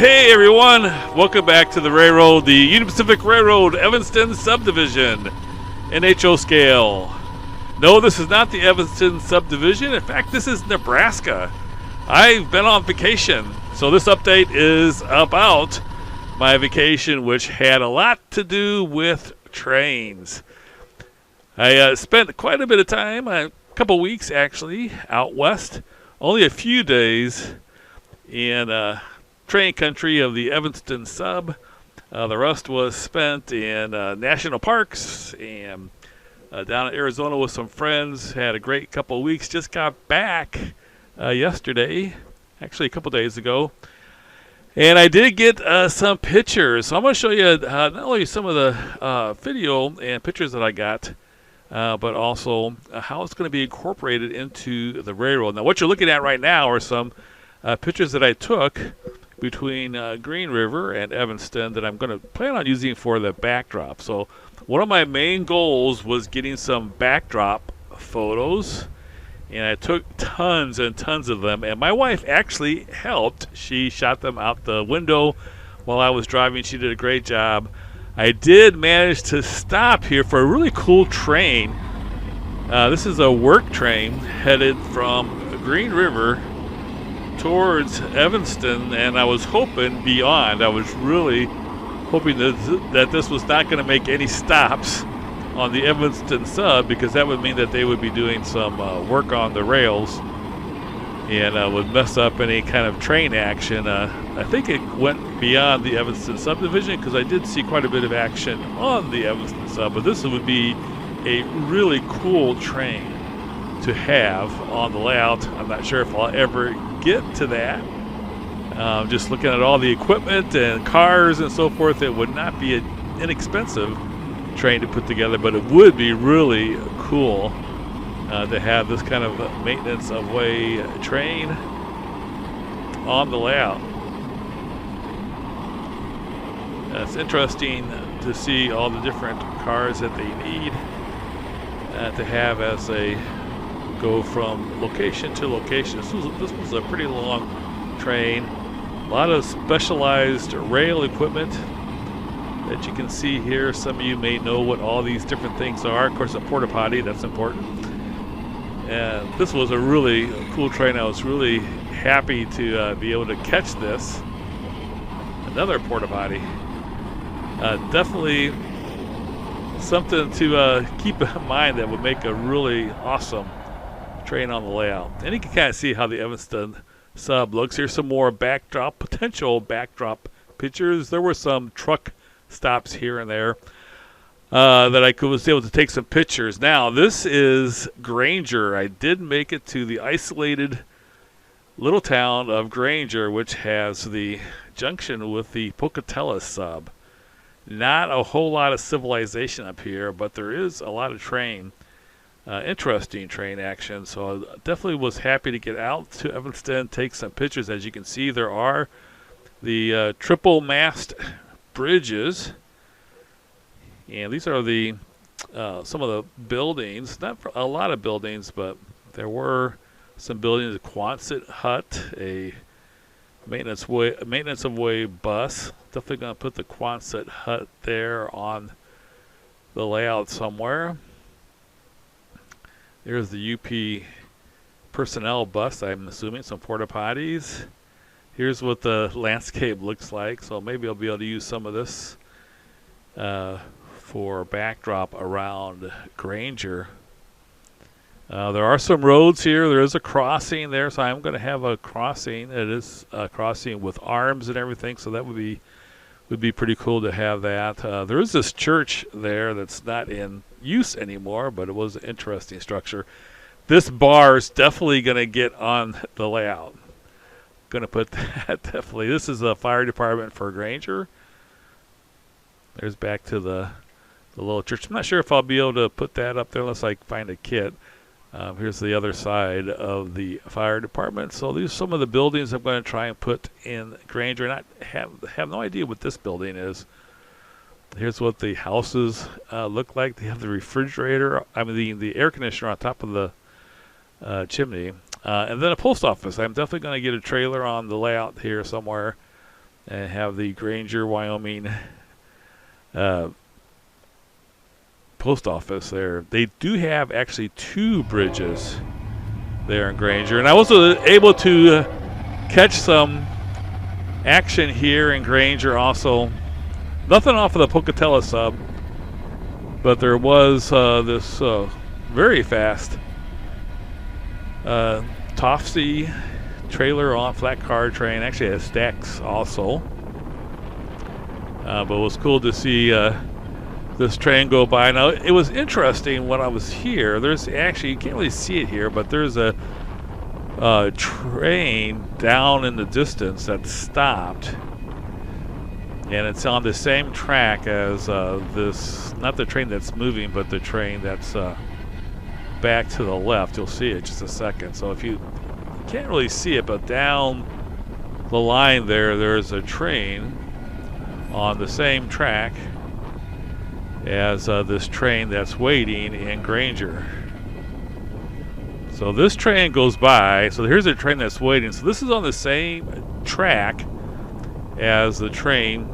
Hey everyone, welcome back to the railroad, the Union Pacific Railroad Evanston Subdivision in HO Scale. No, this is not the Evanston Subdivision. In fact, this is Nebraska. I've been on vacation, so this update is about my vacation, which had a lot to do with trains. I spent quite a bit of time, a couple weeks actually, out west. Only a few days in train country of the Evanston Sub. The rest was spent in national parks and down in Arizona with some friends. Had a great couple of weeks. Just got back yesterday, actually a couple days ago. And I did get some pictures. So I'm going to show you not only some of the video and pictures that I got, but also how it's going to be incorporated into the railroad. Now, what you're looking at right now are some pictures that I took between Green River and Evanston that I'm going to plan on using for the backdrop. So one of my main goals was getting some backdrop photos, and I took tons and tons of them, and my wife actually helped. She shot them out the window while I was driving. She did a great job. I did manage to stop here for a really cool train. This is a work train headed from Green River towards Evanston, and I was hoping beyond. I was really hoping that this was not going to make any stops on the Evanston Sub, because that would mean that they would be doing some work on the rails and would mess up any kind of train action. I think it went beyond the Evanston subdivision, because I did see quite a bit of action on the Evanston Sub, but this would be a really cool train to have on the layout. I'm not sure if I'll ever get to that. Just looking at all the equipment and cars and so forth, it would not be an inexpensive train to put together, but it would be really cool to have this kind of maintenance of way train on the layout. It's interesting to see all the different cars that they need to have as they go from location to location. This was a pretty long train. A lot of specialized rail equipment that you can see here. Some of you may know what all these different things are. Of course, a porta potty, that's important. And this was a really cool train. I was really happy to be able to catch this. Another porta potty. Definitely something to keep in mind that would make a really awesome train on the layout. And you can kind of see how the Evanston Sub looks. Here's some more potential backdrop pictures. There were some truck stops here and there that I was able to take some pictures. Now, this is Granger. I did make it to the isolated little town of Granger, which has the junction with the Pocatello Sub. Not a whole lot of civilization up here, but there is a lot of interesting train action. So I definitely was happy to get out to Evanston, take some pictures. As you can see, there are the triple mast bridges, and these are the some of the buildings. Not a lot of buildings, but there were some buildings. A Quonset hut, a maintenance of way bus. Definitely going to put the Quonset hut there on the layout somewhere. There's the UP personnel bus, I'm assuming, some porta potties. Here's what the landscape looks like, so maybe I'll be able to use some of this for backdrop around Granger. There are some roads here. There is a crossing there, so I'm going to have a crossing. It is a crossing with arms and everything, so that would be pretty cool to have that. There is this church there that's not in use anymore, but it was an interesting structure. This bar is definitely going to get on the layout. Going to put that definitely. This is the fire department for Granger. There's back to the little church. I'm not sure if I'll be able to put that up there unless I find a kit. Here's the other side of the fire department. So these are some of the buildings I'm going to try and put in Granger. And I have no idea what this building is. Here's what the houses look like. They have the refrigerator, the air conditioner on top of the chimney. And then a post office. I'm definitely going to get a trailer on the layout here somewhere and have the Granger, Wyoming post office there. They do have actually 2 bridges there in Granger, and I was able to catch some action here in Granger also. Nothing off of the Pocatello sub, but there was this very fast Tofsy trailer on flat car train. Actually has stacks also, but it was cool to see this train go by. Now, it was interesting when I was here. There's actually, you can't really see it here, but there's a train down in the distance that stopped, and it's on the same track as this, not the train that's moving, but the train that's back to the left. You'll see it in just a second. So if you can't really see it, but down the line there's a train on the same track as this train that's waiting in Granger. So this train goes by. So here's a train that's waiting. So this is on the same track as the train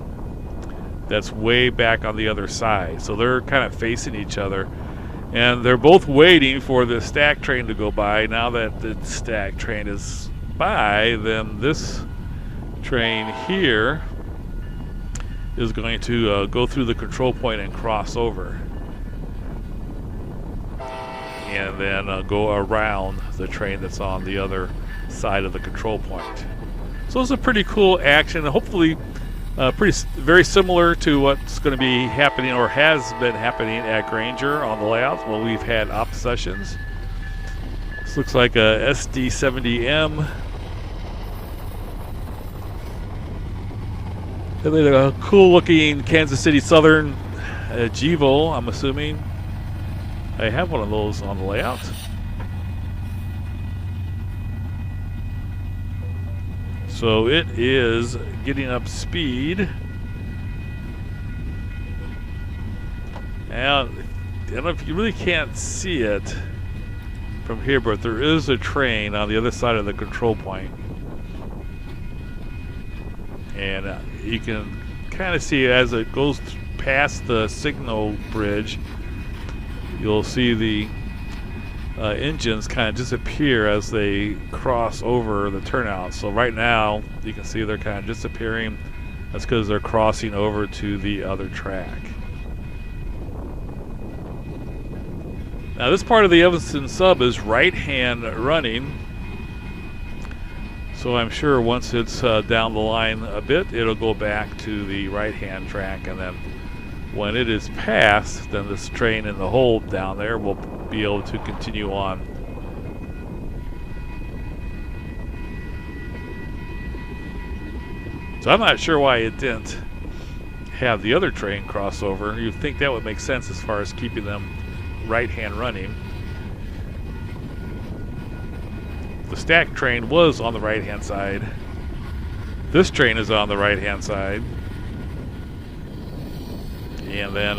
that's way back on the other side. So they're kind of facing each other, and they're both waiting for the stack train to go by. Now that the stack train is by, then this train here is going to go through the control point and cross over, and then go around the train that's on the other side of the control point. So it's a pretty cool action, hopefully very similar to what's going to be happening or has been happening at Granger on the layouts when we've had op sessions. This looks like a SD70M. And then a cool looking Kansas City Southern Gevo, I'm assuming. I have one of those on the layout. So it is getting up speed. And I don't know if you really can't see it from here, but there is a train on the other side of the control point. And you can kind of see as it goes past the signal bridge, you'll see the engines kind of disappear as they cross over the turnout. So right now you can see they're kind of disappearing. That's because they're crossing over to the other track. Now this part of the Evanston Sub is right-hand running, so I'm sure once it's down the line a bit, it'll go back to the right-hand track, and then when it is passed, then this train in the hole down there will be able to continue on. So I'm not sure why it didn't have the other train cross over. You'd think that would make sense as far as keeping them right-hand running. The stack train was on the right-hand side. This train is on the right-hand side. And then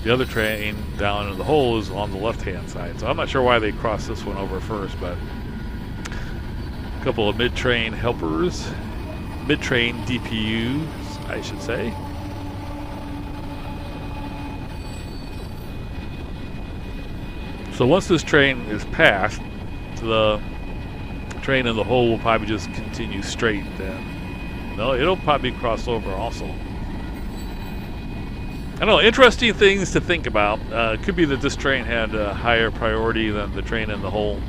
the other train down in the hole is on the left-hand side. So I'm not sure why they crossed this one over first, but a couple of mid-train helpers, mid-train DPUs, I should say. So once this train is passed, the train in the hole will probably just continue straight then. No, it'll probably cross over also. I don't know, interesting things to think about. It could be that this train had a higher priority than the train in the hole.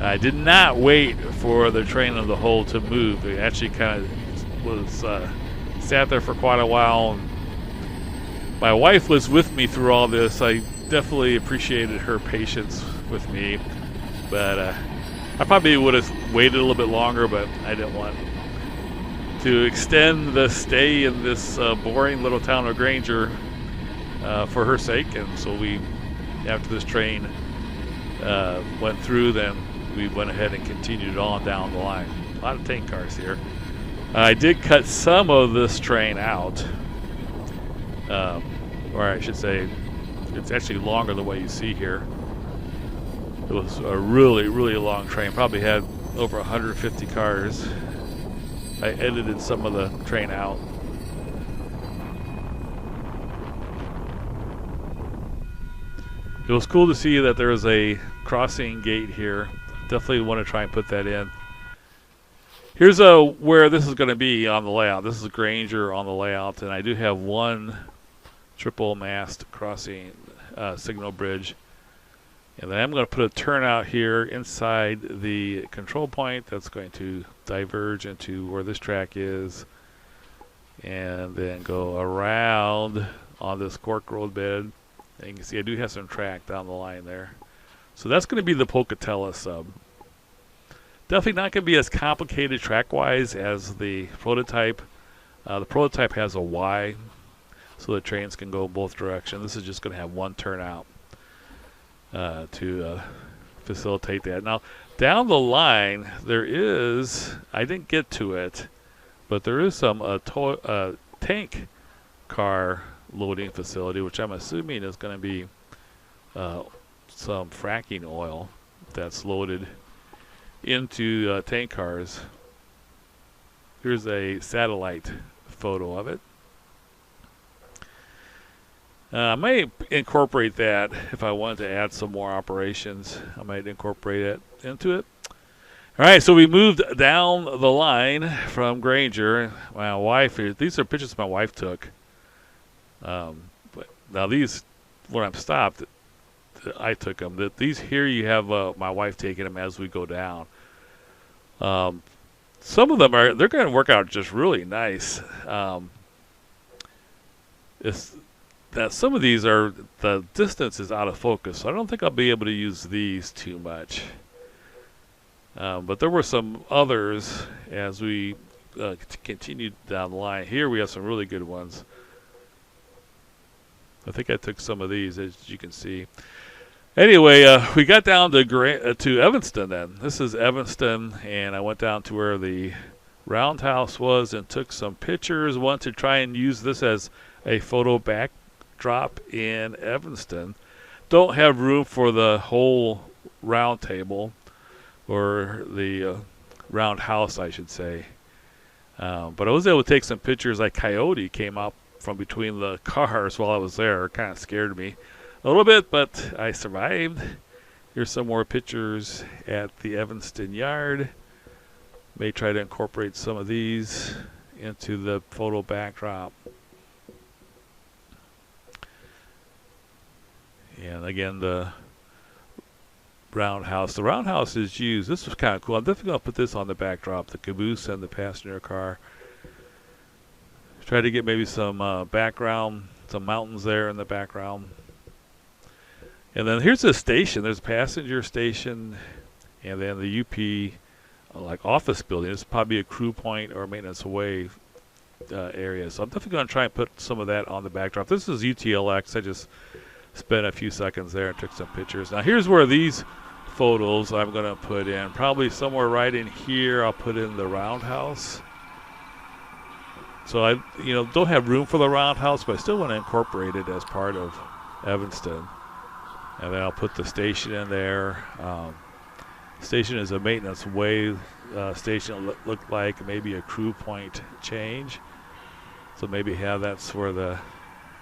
I did not wait for the train in the hole to move. It actually kind of was sat there for quite a while. My wife was with me through all this. I definitely appreciated her patience with me, but I probably would have waited a little bit longer, but I didn't want to extend the stay in this boring little town of Granger for her sake. And so we, after this train went through, then we went ahead and continued on down the line. A lot of tank cars here. I did cut some of this train out, or I should say it's actually longer than what you see here. It was a really, really long train. Probably had over 150 cars. I edited some of the train out. It was cool to see that there was a crossing gate here. Definitely want to try and put that in. Here's where this is going to be on the layout. This is Granger on the layout, and I do have one triple mast crossing signal bridge. And then I'm going to put a turnout here inside the control point that's going to diverge into where this track is, and then go around on this cork road bed. And you can see I do have some track down the line there. So that's going to be the Pocatello sub. Definitely not going to be as complicated track-wise as the prototype. The prototype has a Y, so the trains can go both directions. This is just going to have one turnout to facilitate that. Now, down the line, there is, I didn't get to it, but there is some tank car loading facility, which I'm assuming is going to be some fracking oil that's loaded into tank cars. Here's a satellite photo of it. I might incorporate that if I wanted to add some more operations. I might incorporate it into it. All right, so we moved down the line from Granger. My wife, these are pictures my wife took. But now these, when I'm stopped, I took them. These here you have my wife taking them as we go down. Some of them they're going to work out just really nice. Some of these are, the distance is out of focus, so I don't think I'll be able to use these too much. But there were some others as we continued down the line. Here we have some really good ones. I think I took some of these, as you can see. Anyway, we got down to Evanston then. This is Evanston, and I went down to where the roundhouse was and took some pictures. Wanted to try and use this as a photo backdrop in Evanston. Don't have room for the whole round table, or the roundhouse, I should say. But I was able to take some pictures. Like coyote came up from between the cars while I was there. It kind of scared me a little bit, but I survived. Here's some more pictures at the Evanston yard. May try to incorporate some of these into the photo backdrop. And again, the roundhouse. The roundhouse is used. This was kind of cool. I'm definitely going to put this on the backdrop, the caboose and the passenger car. Try to get maybe some background, some mountains there in the background. And then here's the station. There's a passenger station, and then the UP like office building. It's probably a crew point or maintenance away area. So I'm definitely going to try and put some of that on the backdrop. This is UTLX. I just spent a few seconds there and took some pictures. Now here's where these photos I'm going to put in. Probably somewhere right in here I'll put in the roundhouse. So I don't have room for the roundhouse, but I still want to incorporate it as part of Evanston. And then I'll put the station in there. Station is a maintenance way station. Look like maybe a crew point change. So maybe that's where the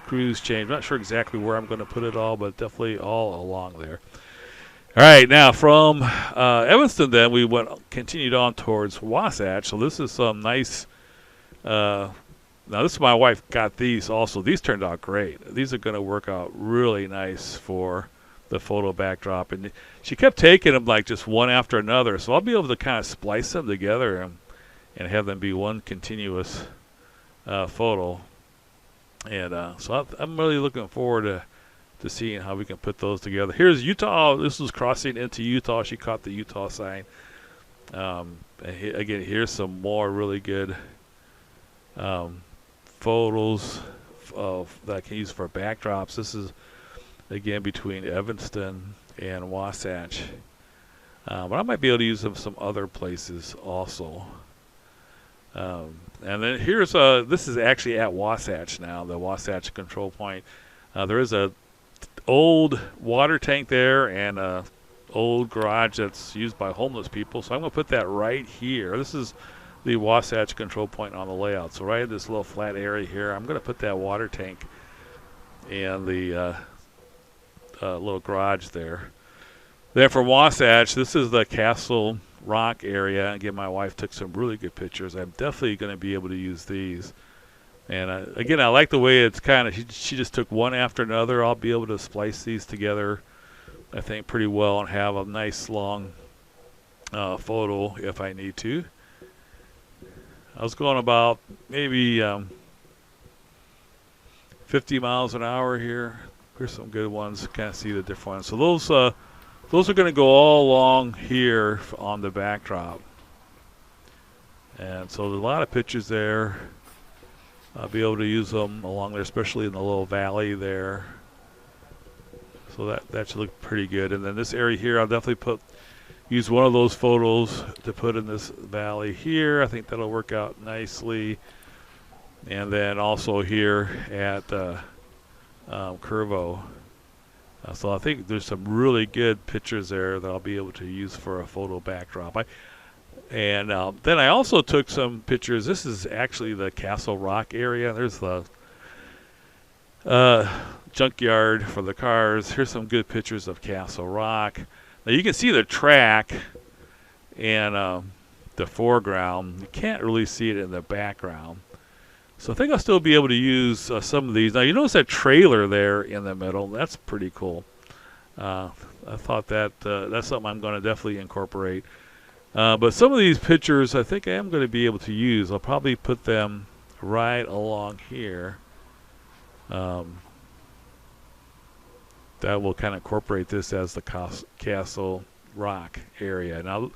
crews change. I'm not sure exactly where I'm going to put it all, but definitely all along there. All right, now from Evanston, then we continued on towards Wasatch. So this is some nice. Now this is my wife got these also. These turned out great. These are going to work out really nice for the photo backdrop, and she kept taking them like just one after another. So I'll be able to kind of splice them together and have them be one continuous photo. And so I'm really looking forward to seeing how we can put those together. Here's Utah. This was crossing into Utah. She caught the Utah sign. Again, here's some more really good photos that I can use for backdrops. This is, again, between Evanston and Wasatch. But I might be able to use them some other places also. And then here's this is actually at Wasatch now, the Wasatch control point. There is a old water tank there and a old garage that's used by homeless people. So I'm going to put that right here. This is the Wasatch control point on the layout. So right in this little flat area here, I'm going to put that water tank and the little garage there. Then for Wasatch, this is the Castle Rock area. Again, my wife took some really good pictures. I'm definitely going to be able to use these. And again, I like the way it's kind of, she just took one after another. I'll be able to splice these together, I think, pretty well and have a nice long photo if I need to. I was going about maybe 50 miles an hour here. Here's some good ones. Kind of see the different ones. So those are going to go all along here on the backdrop. And so there's a lot of pictures there. I'll be able to use them along there, especially in the little valley there. So that should look pretty good. And then this area here, I'll definitely use one of those photos to put in this valley here. I think that'll work out nicely. And then also here at Curvo. So I think there's some really good pictures there that I'll be able to use for a photo backdrop. Then I also took some pictures. This is actually the Castle Rock area. There's the junkyard for the cars. Here's some good pictures of Castle Rock. Now you can see the track and the foreground. You can't really see it in the background. So I think I'll still be able to use some of these. Now you notice that trailer there in the middle. That's pretty cool. I thought that's something I'm going to definitely incorporate. But some of these pictures I think I am going to be able to use. I'll probably put them right along here. That will kind of incorporate this as the Castle Rock area. Now,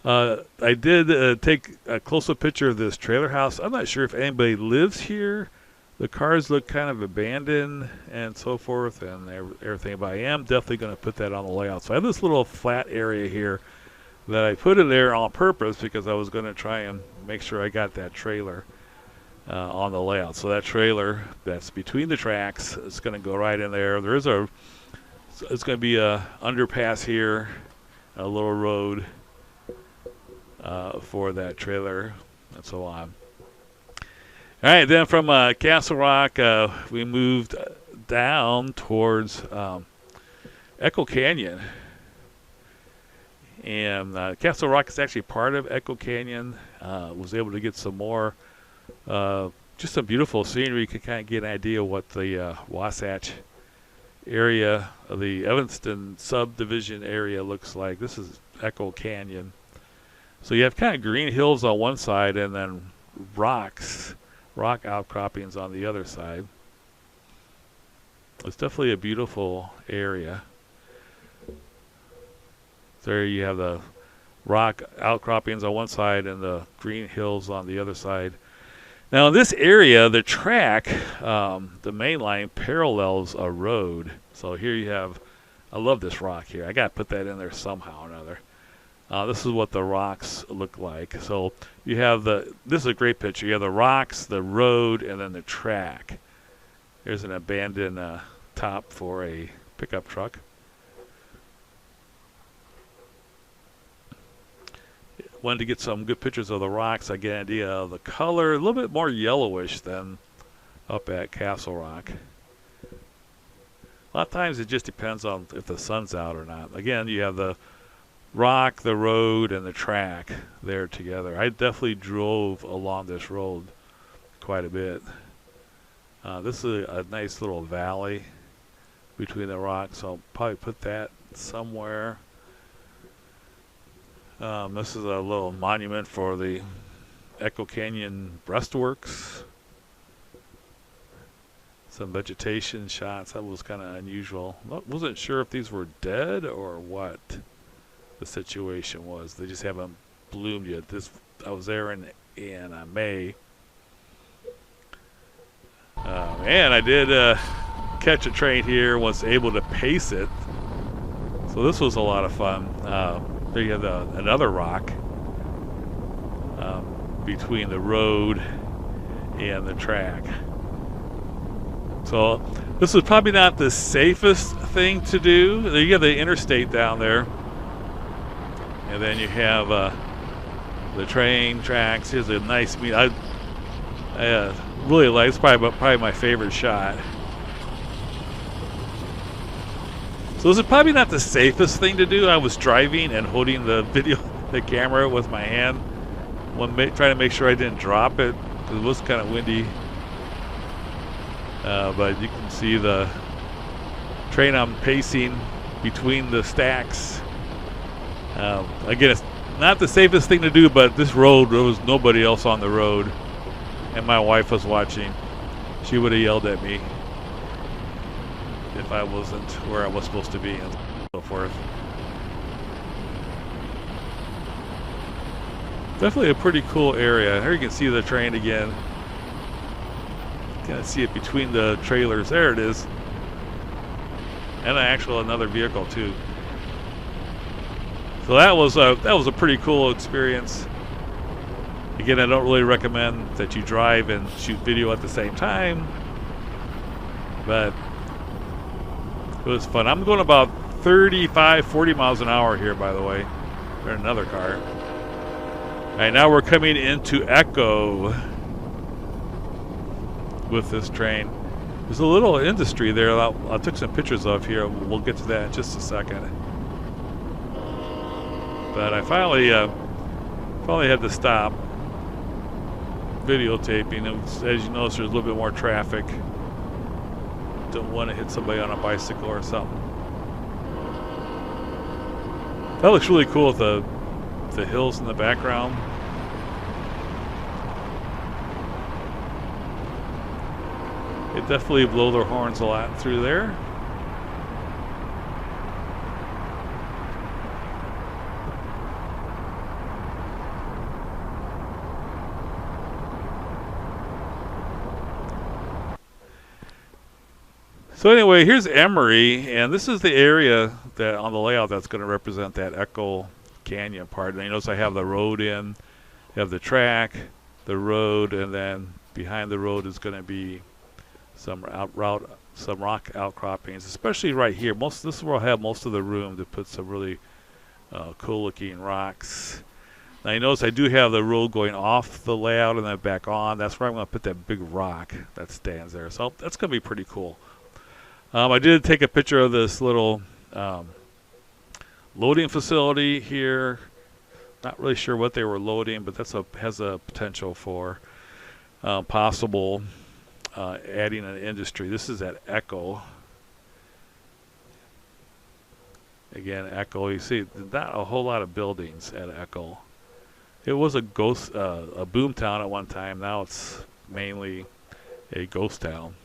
I did take a close-up picture of this trailer house. I'm not sure if anybody lives here. The cars look kind of abandoned and so forth and everything, but I am definitely going to put that on the layout. So I have this little flat area here that I put in there on purpose because I was going to try and make sure I got that trailer on the layout. So that trailer that's between the tracks is going to go right in there. It's going to be a underpass here, a little road for that trailer and so on. All right, then from Castle Rock, we moved down towards Echo Canyon. And Castle Rock is actually part of Echo Canyon. Was able to get some more, just some beautiful scenery. You can kind of get an idea of what the Wasatch area, the Evanston subdivision area looks like. This is Echo Canyon. So you have kind of green hills on one side and then rock outcroppings on the other side. It's definitely a beautiful area. There you have the rock outcroppings on one side and the green hills on the other side. Now in this area, the track, the main line parallels a road. So here you have, I love this rock here. I got to put that in there somehow or another. This is what the rocks look like. So you have this is a great picture. You have the rocks, the road, and then the track. There's an abandoned top for a pickup truck. Wanted to get some good pictures of the rocks. I get an idea of the color, a little bit more yellowish than up at Castle Rock. A lot of times it just depends on if the sun's out or not. Again, you have the rock, the road, and the track there together. I definitely drove along this road quite a bit. This is a nice little valley between the rocks. So I'll probably put that somewhere. This is a little monument for the Echo Canyon breastworks. Some vegetation shots. That was kind of unusual. Wasn't sure if these were dead or what the situation was. They just haven't bloomed yet. I was there in May. And I did catch a train here. Was able to pace it. So this was a lot of fun. There you have another rock between the road and the track. So this is probably not the safest thing to do. You have the interstate down there. And then you have the train tracks. Here's a nice meet. I really like. It's probably my favorite shot. So this is probably not the safest thing to do. I was driving and holding the camera with my hand, trying to make sure I didn't drop it because it was kind of windy. But you can see the train I'm pacing between the stacks. Again, it's not the safest thing to do, but this road, there was nobody else on the road, and my wife was watching. She would have yelled at me if I wasn't where I was supposed to be and so forth. Definitely a pretty cool area. Here you can see the train again. Kind of see it between the trailers. There it is. And another vehicle too. So that was a pretty cool experience. Again, I don't really recommend that you drive and shoot video at the same time, but it was fun. I'm going about 35, 40 miles an hour here, by the way. There's another car. All right, now we're coming into Echo with this train. There's a little industry there I took some pictures of here. We'll get to that in just a second. But I finally had to stop videotaping. As you notice, there's a little bit more traffic. Don't want to hit somebody on a bicycle or something. That looks really cool with the hills in the background. They definitely blow their horns a lot through there. So anyway, here's Emory, and this is the area that on the layout that's going to represent that Echo Canyon part. And you notice I have the road in, you have the track, the road, and then behind the road is going to be some rock outcroppings, especially right here. This is where I'll have most of the room to put some really cool-looking rocks. Now you notice I do have the road going off the layout and then back on. That's where I'm going to put that big rock that stands there. So that's going to be pretty cool. I did take a picture of this little loading facility here. Not really sure what they were loading, but has a potential for possible adding an industry. This is at Echo. Again, Echo. You see, not a whole lot of buildings at Echo. It was a boom town at one time. Now it's mainly a ghost town.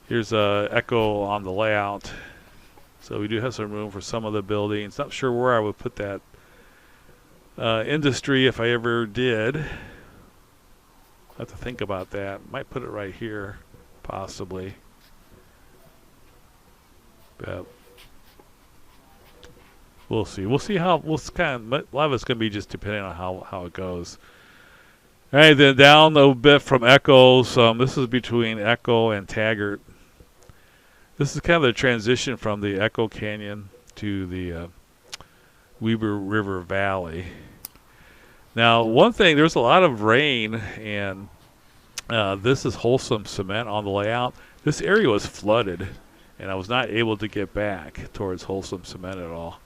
Here's Echo on the layout. So we do have some room for some of the buildings. Not sure where I would put that industry if I ever did. I have to think about that. Might put it right here, possibly. But we'll see. A lot of it's going to be just depending on how it goes. All right, then down a bit from Echo. This is between Echo and Taggart. This is kind of the transition from the Echo Canyon to the Weber River Valley. Now, one thing, there's a lot of rain, and this is wholesome cement on the layout. This area was flooded, and I was not able to get back towards wholesome cement at all.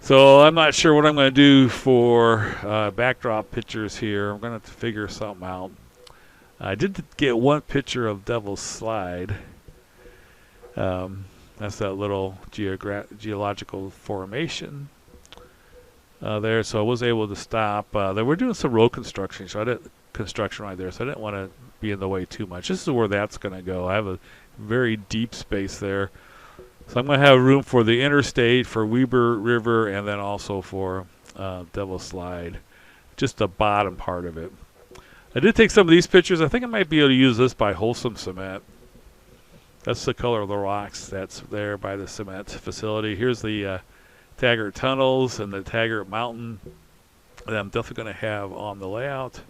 So I'm not sure what I'm going to do for backdrop pictures here. I'm going to have to figure something out. I did get one picture of Devil's Slide. That's that little geological formation there. So I was able to stop. They were doing some road construction, so I didn't want to be in the way too much. This is where that's going to go. I have a very deep space there. So I'm going to have room for the interstate, for Weber River, and then also for Devil's Slide, just the bottom part of it. I did take some of these pictures. I think I might be able to use this by wholesome cement. That's the color of the rocks that's there by the cement facility. Here's the Taggart tunnels and the Taggart mountain that I'm definitely going to have on the layout.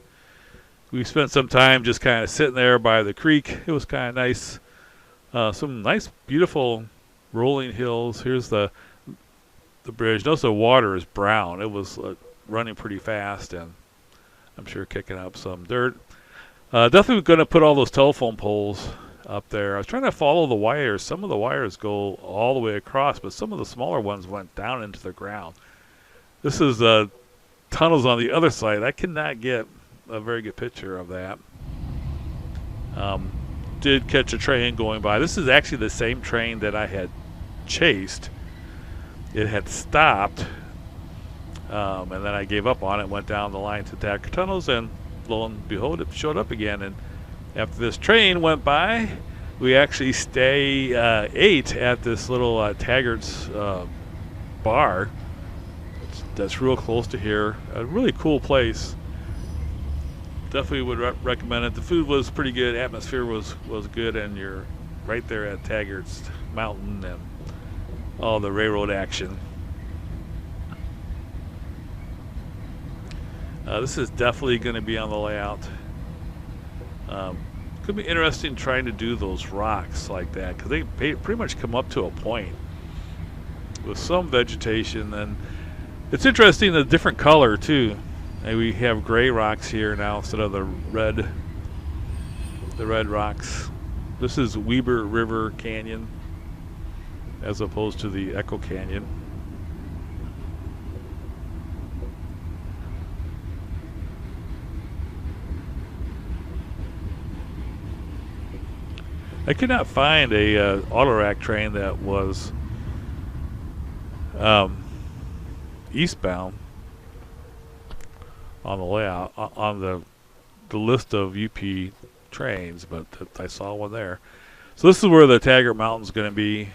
We spent some time just kind of sitting there by the creek. It was kind of nice. Some nice, beautiful rolling hills. Here's the bridge. Notice the water is brown. It was running pretty fast, and I'm sure kicking up some dirt. Definitely going to put all those telephone poles up there. I was trying to follow the wires. Some of the wires go all the way across, but some of the smaller ones went down into the ground. This is tunnels on the other side. I cannot get a very good picture of that. Did catch a train going by. This is actually the same train that I had chased. It had stopped, and then I gave up on it, went down the line to Taggart tunnels, and lo and behold, it showed up again. And after this train went by, we actually ate at this little Taggart's bar. That's real close to here. A really cool place. Definitely would recommend it. The food was pretty good. Atmosphere was good, and you're right there at Taggart's Mountain and all the railroad action. This is definitely going to be on the layout. Could be interesting trying to do those rocks like that, because they pretty much come up to a point with some vegetation, and it's interesting the different color too. And we have gray rocks here now instead of the red rocks. This is Weber River Canyon as opposed to the Echo Canyon. I could not find a auto-rack train that was eastbound on the layout, on the list of UP trains, but I saw one there. So this is where the Taggart Mountain's going to be,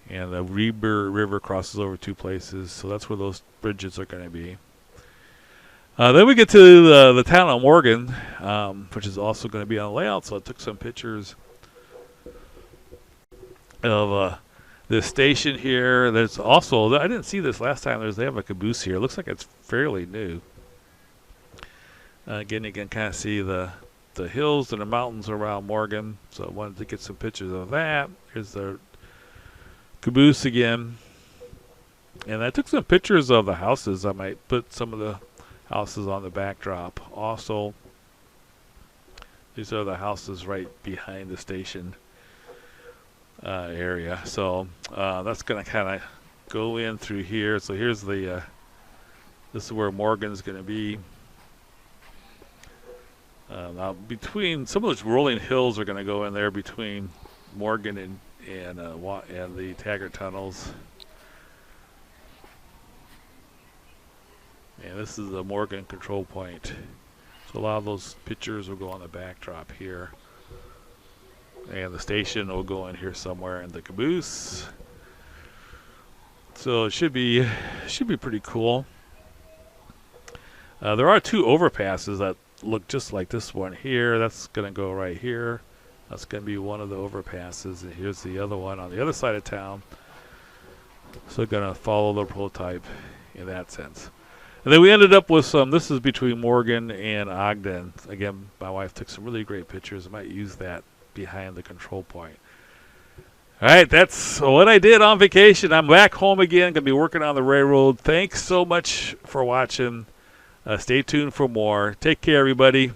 and the Weber River crosses over two places, so that's where those bridges are going to be. Then we get to the town of Morgan, which is also going to be on the layout, so I took some pictures of the station here. There's also, I didn't see this last time, they have a caboose here. It looks like it's fairly new. Again, you can kind of see the hills and the mountains around Morgan, so I wanted to get some pictures of that. Here's the caboose again. And I took some pictures of the houses. I might put some of the houses on the backdrop. Also, these are the houses right behind the station area. So that's going to kind of go in through here. So here's the this is where Morgan's going to be. Now between some of those rolling hills are going to go in there between Morgan and the Taggart tunnels. And this is the Morgan control point. So a lot of those pictures will go on the backdrop here. And the station will go in here somewhere in the caboose. So it should be pretty cool. There are two overpasses that look just like this one here. That's going to go right here. That's going to be one of the overpasses. And here's the other one on the other side of town. So going to follow the prototype in that sense. And then we ended up with some, this is between Morgan and Ogden. Again, my wife took some really great pictures. I might use that behind the control point. All right, that's what I did on vacation. I'm back home again, going to be working on the railroad. Thanks so much for watching. Stay tuned for more. Take care, everybody.